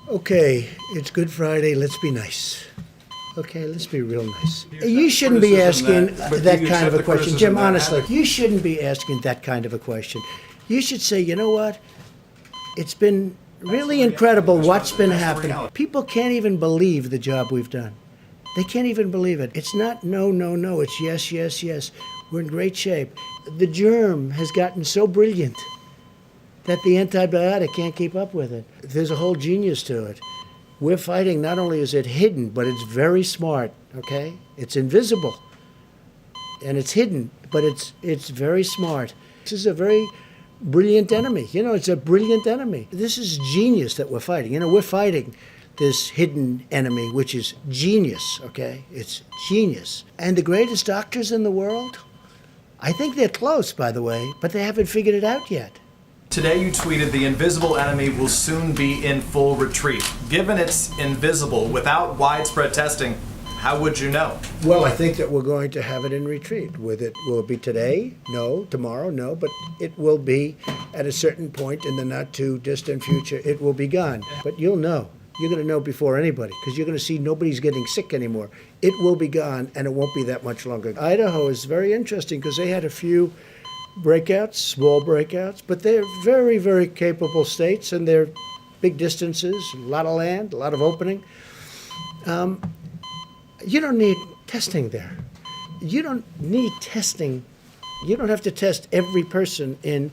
Okay, it's Good Friday. Let's be nice. Okay, let's be real nice. You shouldn't be asking that kind of a question. Jim, honestly, you shouldn't be asking that kind of a question. You should say, you know what? It's been really incredible what's been happening. People can't even believe the job we've done. They can't even believe it. It's not no, no, no. It's yes, yes, yes. We're in great shape. The germ has gotten so brilliant that the antibiotic can't keep up with it. There's a whole genius to it. We're fighting, not only is it hidden, but it's very smart, okay? It's invisible, and it's hidden, but it's very smart. This is a very brilliant enemy. It's a brilliant enemy. This is genius that we're fighting. We're fighting this hidden enemy, which is genius, okay? It's genius. And the greatest doctors in the world, I think they're close, by the way, but they haven't figured it out yet. Today you tweeted the invisible enemy will soon be in full retreat. Given it's invisible, without widespread testing, how would you know? Well, I think that we're going to have it in retreat. Will it be today? No. Tomorrow? No. But it will be at a certain point in the not too distant future. It will be gone. But you'll know. You're going to know before anybody because you're going to see nobody's getting sick anymore. It will be gone, and it won't be that much longer. Idaho is very interesting because they had a few breakouts, small breakouts, but they're very, very capable states, and they're big distances, a lot of land, a lot of opening. You don't need testing there. You don't need testing. You don't have to test every person in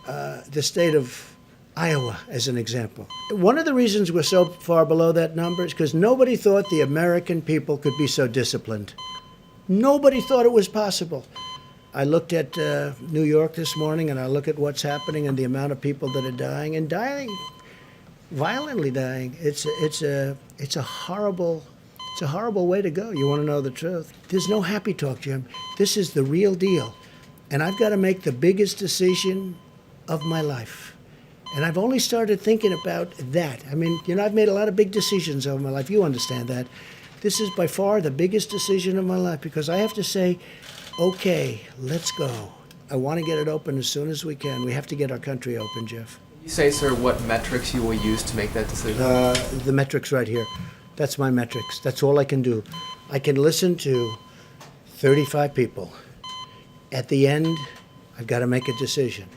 the state of Iowa, as an example. One of the reasons we're so far below that number is because nobody thought the American people could be so disciplined. Nobody thought it was possible. I looked at New York this morning, and I look at what's happening and the amount of people that are dying, and dying, violently dying. It's a horrible way to go. You want to know the truth? There's no happy talk, Jim. This is the real deal, and I've got to make the biggest decision of my life. And I've only started thinking about that. I mean, I've made a lot of big decisions over my life. You understand that. This is by far the biggest decision of my life because I have to say, okay, let's go. I want to get it open as soon as we can. We have to get our country open, Jeff. Can you say, sir, what metrics you will use to make that decision? The metrics right here. That's my metrics. That's all I can do. I can listen to 35 people. At the end, I've got to make a decision.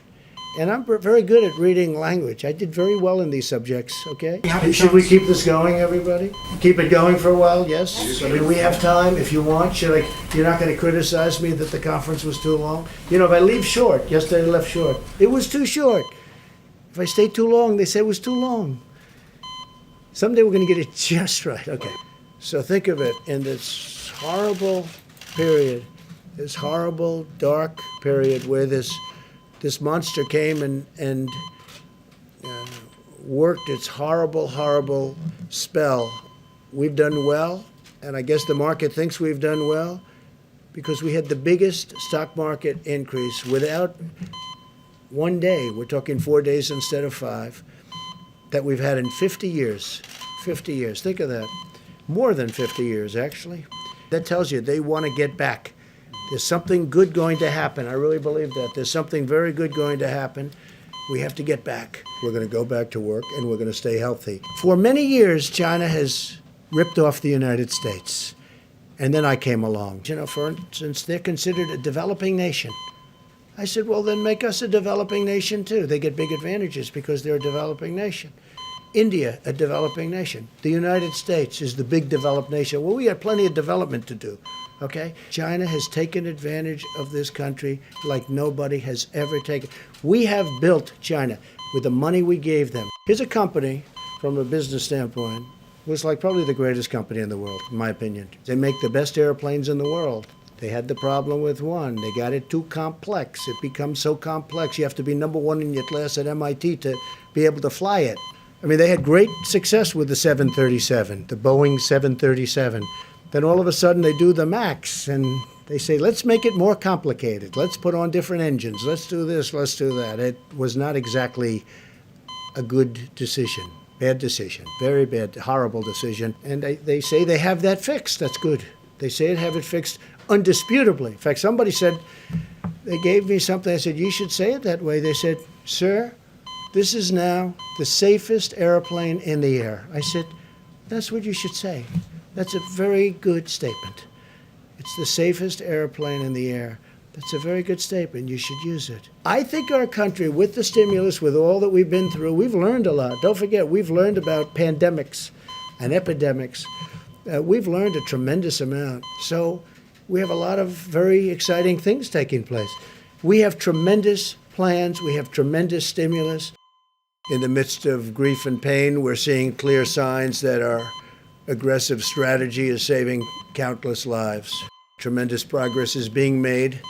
And I'm very good at reading language. I did very well in these subjects, okay? Should we keep this going, everybody? Keep it going for a while, yes? I mean, we have time if you want. You're not going to criticize me that the conference was too long? If I leave short, yesterday I left short. It was too short. If I stay too long, they say it was too long. Someday we're going to get it just right. Okay. So think of it in this horrible period, this horrible, dark period where this monster came and worked its horrible, horrible spell. We've done well, and I guess the market thinks we've done well because we had the biggest stock market increase without one day. We're talking 4 days instead of 5 that we've had in 50 years. 50 years. Think of that. More than 50 years, actually. That tells you they want to get back. There's something good going to happen. I really believe that. There's something very good going to happen. We have to get back. We're going to go back to work, and we're going to stay healthy. For many years, China has ripped off the United States. And then I came along. For instance, they're considered a developing nation. I said, well, then make us a developing nation, too. They get big advantages because they're a developing nation. India, a developing nation. The United States is the big developed nation. Well, we have plenty of development to do. Okay? China has taken advantage of this country like nobody has ever taken. We have built China with the money we gave them. Here's a company, from a business standpoint, was like probably the greatest company in the world, in my opinion. They make the best airplanes in the world. They had the problem with one. They got it too complex. It becomes so complex. You have to be number one in your class at MIT to be able to fly it. I mean, they had great success with the 737, the Boeing 737. Then all of a sudden they do the MAX, and they say, let's make it more complicated. Let's put on different engines. Let's do this, let's do that. It was not exactly a good decision. Bad decision. Very bad, horrible decision. And they say they have that fixed. That's good. They say they have it fixed undisputably. In fact, somebody said, they gave me something. I said, you should say it that way. They said, sir, This is now the safest airplane in the air. I said, that's what you should say. That's a very good statement. It's the safest airplane in the air. That's a very good statement. You should use it. I think our country, with the stimulus, with all that we've been through, we've learned a lot. Don't forget, we've learned about pandemics and epidemics. We've learned a tremendous amount. So we have a lot of very exciting things taking place. We have tremendous plans. We have tremendous stimulus. In the midst of grief and pain, we're seeing clear signs that our aggressive strategy is saving countless lives. Tremendous progress is being made